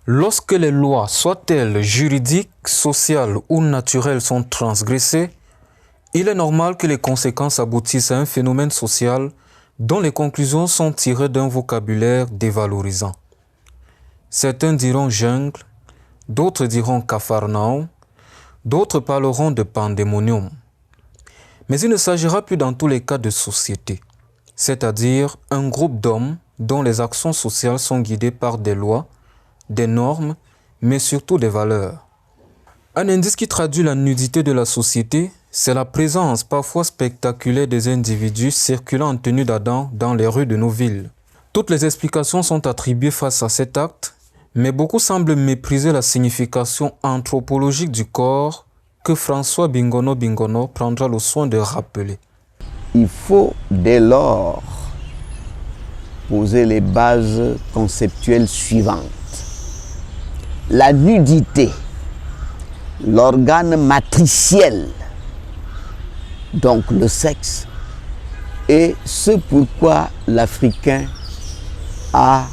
Lorsque les lois, soient-elles juridiques, sociales ou naturelles, sont transgressées, il est normal que les conséquences aboutissent à un phénomène social dont les conclusions sont tirées d'un vocabulaire dévalorisant. Certains diront jungle, d'autres diront capharnaüm, d'autres parleront de pandémonium. Mais il ne s'agira plus dans tous les cas de société, c'est-à-dire un groupe d'hommes dont les actions sociales sont guidées par des lois, des normes, mais surtout des valeurs. Un indice qui traduit la nudité de la société, c'est la présence parfois spectaculaire des individus circulant en tenue d'Adam dans les rues de nos villes. Toutes les explications sont attribuées face à cet acte, mais beaucoup semblent mépriser la signification anthropologique du corps que François Bingono prendra le soin de rappeler. Il faut dès lors poser les bases conceptuelles suivantes. La nudité, l'organe matriciel, donc le sexe, est ce pourquoi l'Africain a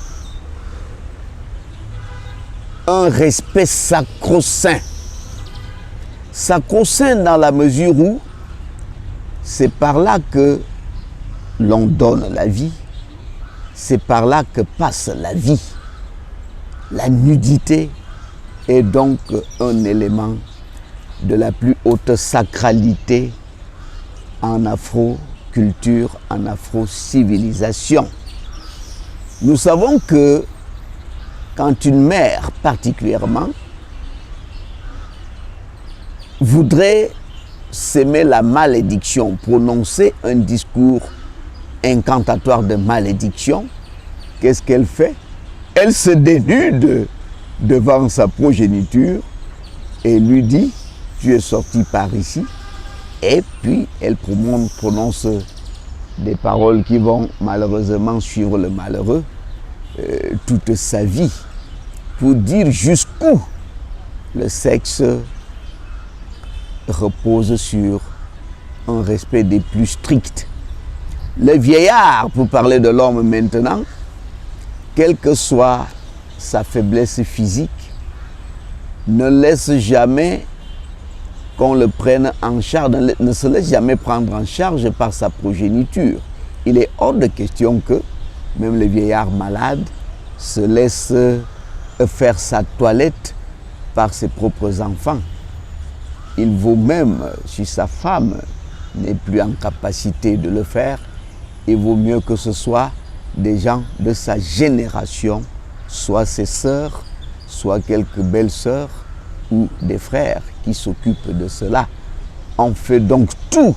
un respect sacro-saint. Sacro-saint dans la mesure où c'est par là que l'on donne la vie, c'est par là que passe la vie. La nudité est donc un élément de la plus haute sacralité en afro-culture, en afro-civilisation. Nous savons que quand une mère particulièrement voudrait s'aimer la malédiction, prononcer un discours incantatoire de malédiction, qu'est-ce qu'elle fait? Elle se dénude devant sa progéniture et lui dit « Tu es sorti par ici ». Et puis elle prononce des paroles qui vont malheureusement suivre le malheureux toute sa vie pour dire jusqu'où le sexe repose sur un respect des plus stricts. Le vieillard, pour parler de l'homme maintenant, quelle que soit sa faiblesse physique, ne laisse jamais qu'on le prenne en charge, ne se laisse jamais prendre en charge par sa progéniture. Il est hors de question que même le vieillard malade se laisse faire sa toilette par ses propres enfants. Il vaut même, si sa femme n'est plus en capacité de le faire, il vaut mieux que ce soit des gens de sa génération, soit ses sœurs, soit quelques belles-sœurs ou des frères qui s'occupent de cela. On fait donc tout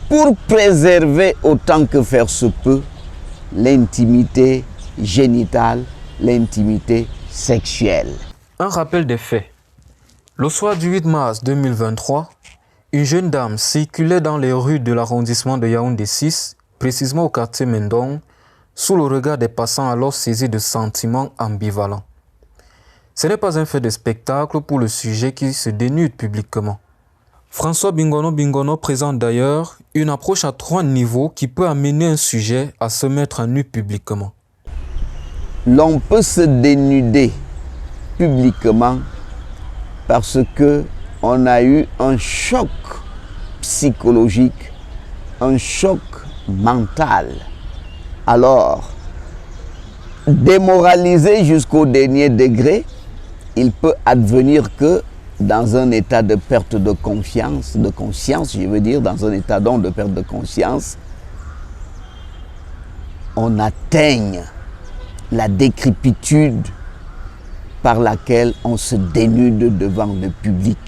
pour préserver autant que faire se peut l'intimité génitale, l'intimité sexuelle. Un rappel des faits. Le soir du 8 mars 2023, une jeune dame circulait dans les rues de l'arrondissement de Yaoundé 6, précisément au quartier Mendong, sous le regard des passants alors saisis de sentiments ambivalents. Ce n'est pas un fait de spectacle pour le sujet qui se dénude publiquement. François Bingono présente d'ailleurs une approche à 3 niveaux qui peut amener un sujet à se mettre à nu publiquement. L'on peut se dénuder publiquement parce qu'on a eu un choc psychologique, un choc mental. Alors, démoralisé jusqu'au dernier degré, il peut advenir que dans un état de perte de confiance, de conscience, je veux dire, dans un état donc de perte de conscience, on atteigne la décrépitude par laquelle on se dénude devant le public.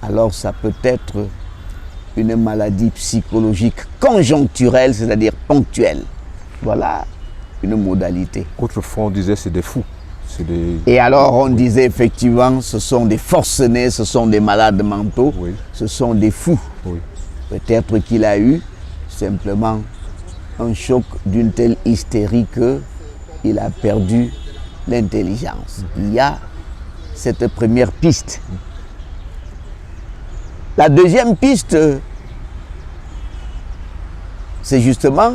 Alors ça peut être une maladie psychologique conjoncturelle, c'est-à-dire ponctuelle. Voilà une modalité. Autrefois, on disait c'est des fous. Et alors on disait effectivement ce sont des forcenés, ce sont des malades mentaux, oui. Ce sont des fous. Oui. Peut-être qu'il a eu simplement un choc d'une telle hystérie qu'il a perdu l'intelligence. Il y a cette première piste. La deuxième piste, c'est justement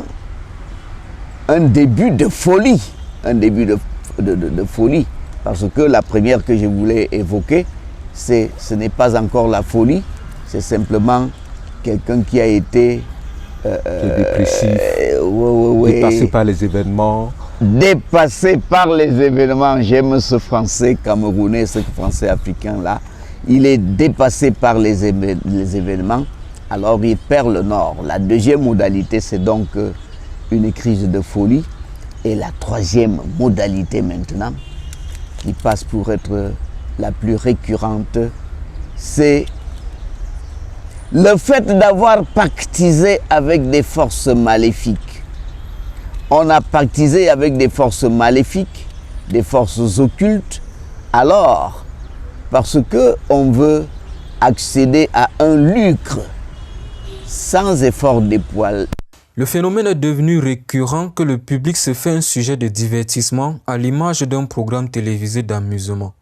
un début de folie, un début de folie. Parce que la première que je voulais évoquer, ce n'est pas encore la folie, c'est simplement quelqu'un qui a été dépressif, dépassé par les événements. Dépassé par les événements, j'aime ce français camerounais, ce français africain là. Il est dépassé par les événements, alors il perd le nord. La deuxième modalité, c'est donc une crise de folie. Et la troisième modalité maintenant, qui passe pour être la plus récurrente, c'est le fait d'avoir pactisé avec des forces maléfiques. On a pactisé avec des forces maléfiques, des forces occultes, alors parce qu'on veut accéder à un lucre sans effort d'époil. Le phénomène est devenu récurrent que le public se fait un sujet de divertissement à l'image d'un programme télévisé d'amusement.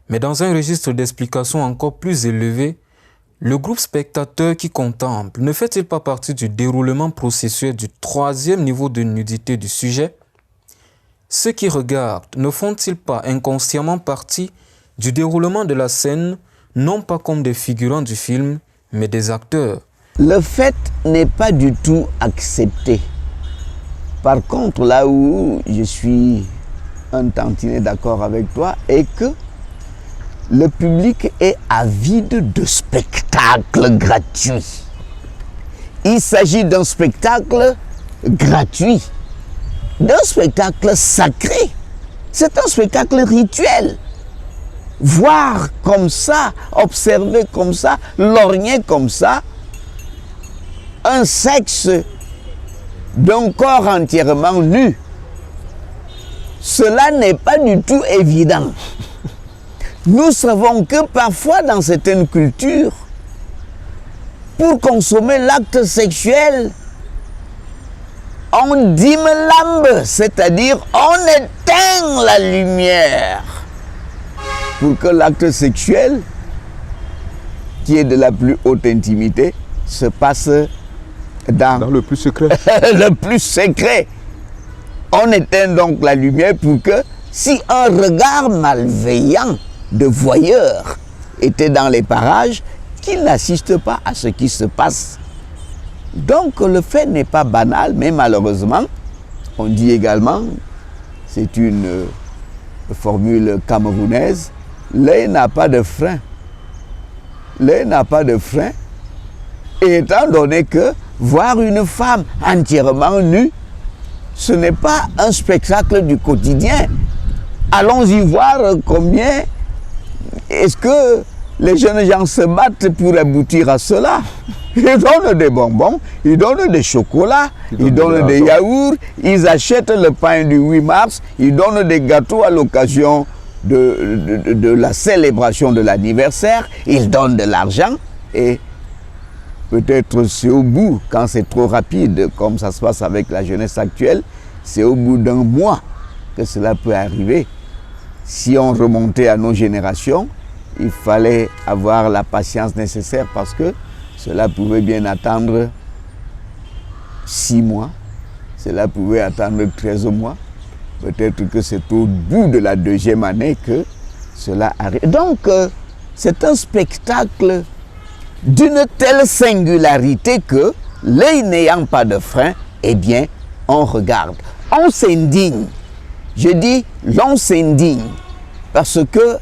Mais dans un registre d'explication encore plus élevé, le groupe spectateur qui contemple ne fait-il pas partie du déroulement processuel du troisième niveau de nudité du sujet? Ceux qui regardent ne font-ils pas inconsciemment partie du déroulement de la scène, non pas comme des figurants du film, mais des acteurs? Le fait n'est pas du tout accepté. Par contre, là où je suis un tantinet d'accord avec toi, est que le public est avide de spectacles gratuits. Il s'agit d'un spectacle gratuit, d'un spectacle sacré. C'est un spectacle rituel. Voir comme ça, observer comme ça, lorgner comme ça, un sexe d'un corps entièrement nu, cela n'est pas du tout évident. Nous savons que parfois dans certaines cultures, pour consommer l'acte sexuel, on dîme l'âme, c'est-à-dire on éteint la lumière pour que l'acte sexuel, qui est de la plus haute intimité, se passe dans le plus secret. le plus secret. On éteint donc la lumière pour que si un regard malveillant de voyeur était dans les parages, qu'il n'assiste pas à ce qui se passe. Donc le fait n'est pas banal, mais malheureusement, on dit également, c'est une formule camerounaise, l'œil n'a pas de frein. L'œil n'a pas de frein. Et étant donné que voir une femme entièrement nue, ce n'est pas un spectacle du quotidien. Allons-y voir combien est-ce que les jeunes gens se battent pour aboutir à cela. Ils donnent des bonbons, ils donnent des chocolats, ils donnent des yaourts, ils achètent le pain du 8 mars, ils donnent des gâteaux à l'occasion de la célébration de l'anniversaire, ils donnent de l'argent et peut-être c'est au bout, quand c'est trop rapide, comme ça se passe avec la jeunesse actuelle, c'est au bout d'un mois que cela peut arriver. Si on remontait à nos générations, il fallait avoir la patience nécessaire parce que cela pouvait bien attendre 6 mois, cela pouvait attendre 13 mois. Peut-être que c'est au bout de la 2e année que cela arrive. Donc, c'est un spectacle d'une telle singularité que, l'œil n'ayant pas de frein, eh bien, on regarde. On s'indigne. Je dis, l'on s'indigne parce que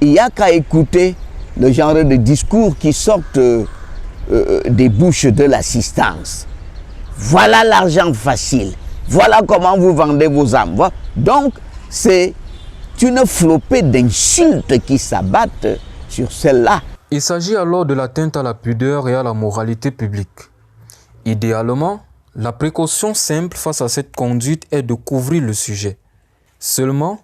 il n'y a qu'à écouter le genre de discours qui sortent des bouches de l'assistance. Voilà l'argent facile. Voilà comment vous vendez vos âmes. Donc, c'est une flopée d'insultes qui s'abattent sur celle-là. Il s'agit alors de l'atteinte à la pudeur et à la moralité publique. Idéalement, la précaution simple face à cette conduite est de couvrir le sujet. Seulement,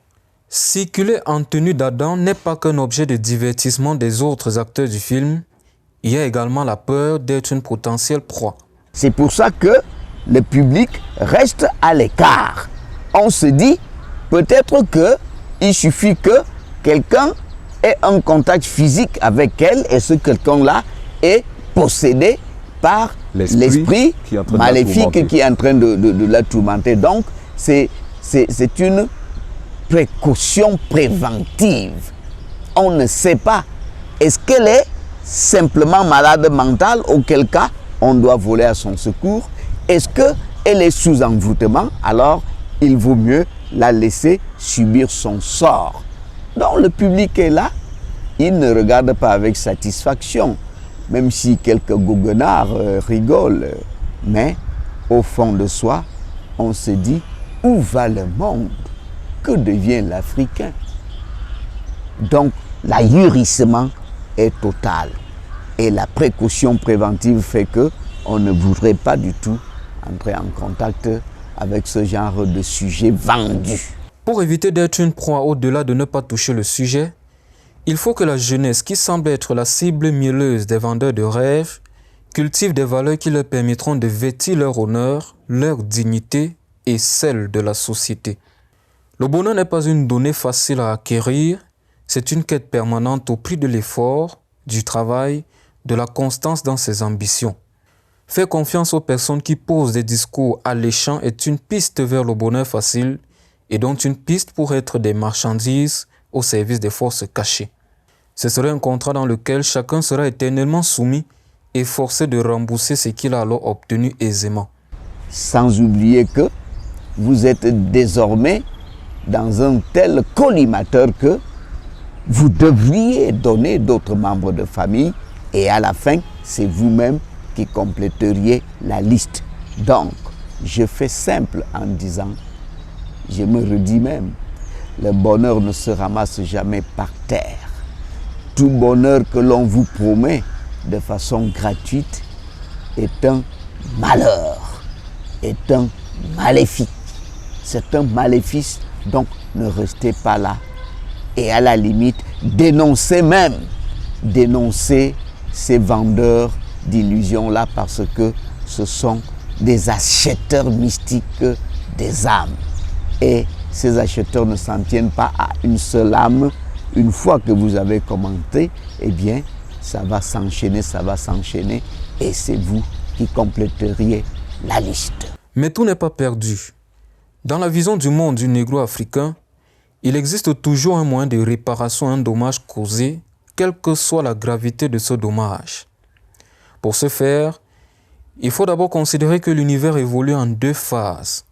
circuler en tenue d'Adam n'est pas qu'un objet de divertissement des autres acteurs du film, il y a également la peur d'être une potentielle proie. C'est pour ça que le public reste à l'écart. On se dit, peut-être qu'il suffit que quelqu'un ait un contact physique avec elle et ce quelqu'un-là est possédé par l'esprit maléfique qui est en train de la tourmenter. Donc, c'est une précaution préventive. On ne sait pas. Est-ce qu'elle est simplement malade mentale, auquel cas on doit voler à son secours? Est-ce qu'elle est sous envoûtement? Alors il vaut mieux la laisser subir son sort. Donc le public est là, il ne regarde pas avec satisfaction, même si quelques goguenards rigolent. Mais au fond de soi, on se dit, où va le monde? Que devient l'Africain? Donc l'ahurissement est total. Et la précaution préventive fait qu'on ne voudrait pas du tout entrer en contact avec ce genre de sujet vendu. Pour éviter d'être une proie au-delà de ne pas toucher le sujet, il faut que la jeunesse, qui semble être la cible mielleuse des vendeurs de rêves, cultive des valeurs qui leur permettront de vêtir leur honneur, leur dignité et celle de la société. Le bonheur n'est pas une donnée facile à acquérir, c'est une quête permanente au prix de l'effort, du travail, de la constance dans ses ambitions. Faire confiance aux personnes qui posent des discours alléchants est une piste vers le bonheur facile et donc une piste pour être des marchandises au service des forces cachées. Ce serait un contrat dans lequel chacun sera éternellement soumis et forcé de rembourser ce qu'il a alors obtenu aisément. Sans oublier que vous êtes désormais dans un tel collimateur que vous devriez donner d'autres membres de famille et à la fin, c'est vous-même qui compléteriez la liste. Donc, je fais simple en disant, je me redis même, le bonheur ne se ramasse jamais par terre. Tout bonheur que l'on vous promet de façon gratuite est un malheur, est un maléfique. C'est un maléfice, donc ne restez pas là. Et à la limite, dénoncez ces vendeurs d'illusions-là parce que ce sont des acheteurs mystiques des âmes. Et ces acheteurs ne s'en tiennent pas à une seule âme. Une fois que vous avez commenté, eh bien, ça va s'enchaîner et c'est vous qui compléteriez la liste. Mais tout n'est pas perdu. Dans la vision du monde du négro-africain, il existe toujours un moyen de réparation à un dommage causé, quelle que soit la gravité de ce dommage. Pour ce faire, il faut d'abord considérer que l'univers évolue en deux phases.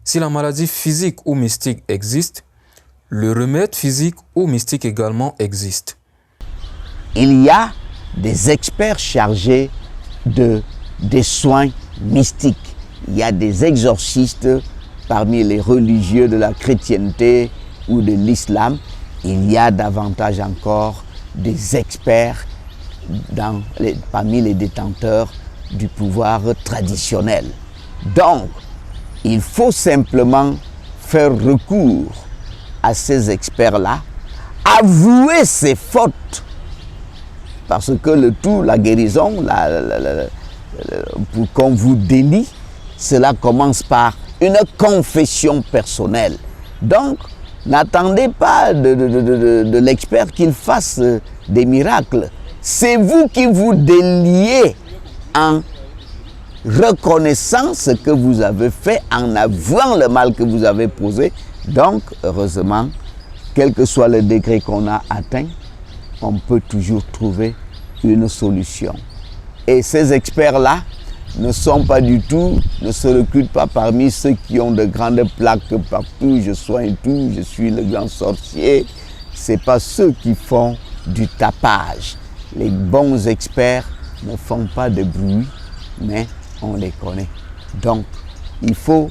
Si la maladie physique ou mystique existe, le remède physique ou mystique également existe. Il y a des experts chargés des soins mystiques. Il y a des exorcistes parmi les religieux de la chrétienté ou de l'islam. Il y a davantage encore des experts parmi les détenteurs du pouvoir traditionnel. Donc, il faut simplement faire recours à ces experts-là, avouer ses fautes, parce que la guérison, pour qu'on vous délie, cela commence par une confession personnelle. Donc, n'attendez pas de l'expert qu'il fasse des miracles. C'est vous qui vous déliez en reconnaissant ce que vous avez fait, en avouant le mal que vous avez posé. Donc, heureusement, quel que soit le degré qu'on a atteint, on peut toujours trouver une solution. Et ces experts-là ne sont pas du tout, ne se recrutent pas parmi ceux qui ont de grandes plaques partout, je soigne tout, je suis le grand sorcier. Ce n'est pas ceux qui font du tapage. Les bons experts ne font pas de bruit, mais on les connaît. Donc, il faut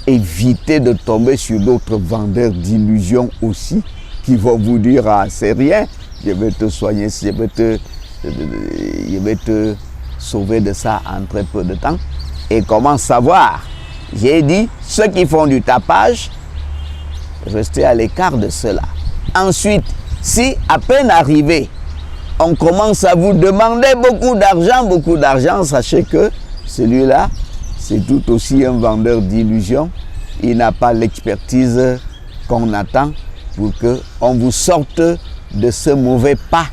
éviter de tomber sur d'autres vendeurs d'illusions aussi, qui vont vous dire, ah, c'est rien, je vais te soigner, je vais te sauver de ça en très peu de temps. Et comment savoir? J'ai dit, ceux qui font du tapage, restez à l'écart de cela. Ensuite, si à peine arrivé, on commence à vous demander beaucoup d'argent, sachez que celui-là, c'est tout aussi un vendeur d'illusions. Il n'a pas l'expertise qu'on attend pour qu'on vous sorte de ce mauvais pas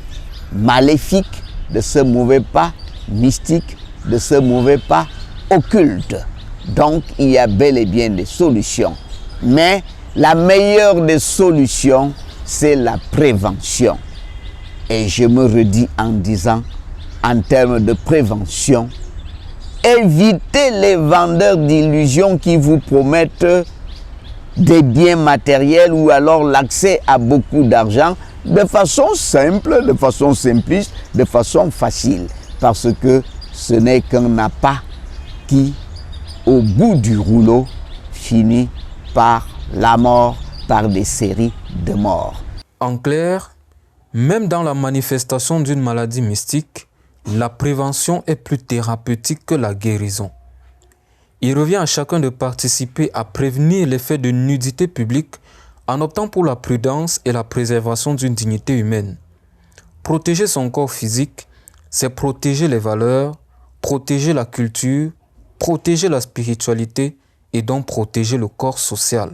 maléfique, de ce mauvais pas mystique, de ce mauvais pas occulte. Donc, il y a bel et bien des solutions. Mais la meilleure des solutions, c'est la prévention. Et je me redis en disant, en termes de prévention, évitez les vendeurs d'illusions qui vous promettent des biens matériels ou alors l'accès à beaucoup d'argent de façon simple, de façon simpliste, de façon facile. Parce que ce n'est qu'un appât qui, au bout du rouleau, finit par la mort, par des séries de morts. En clair, même dans la manifestation d'une maladie mystique, la prévention est plus thérapeutique que la guérison. Il revient à chacun de participer à prévenir l'effet de nudité publique en optant pour la prudence et la préservation d'une dignité humaine. Protéger son corps physique, c'est protéger les valeurs, protéger la culture, protéger la spiritualité et donc protéger le corps social.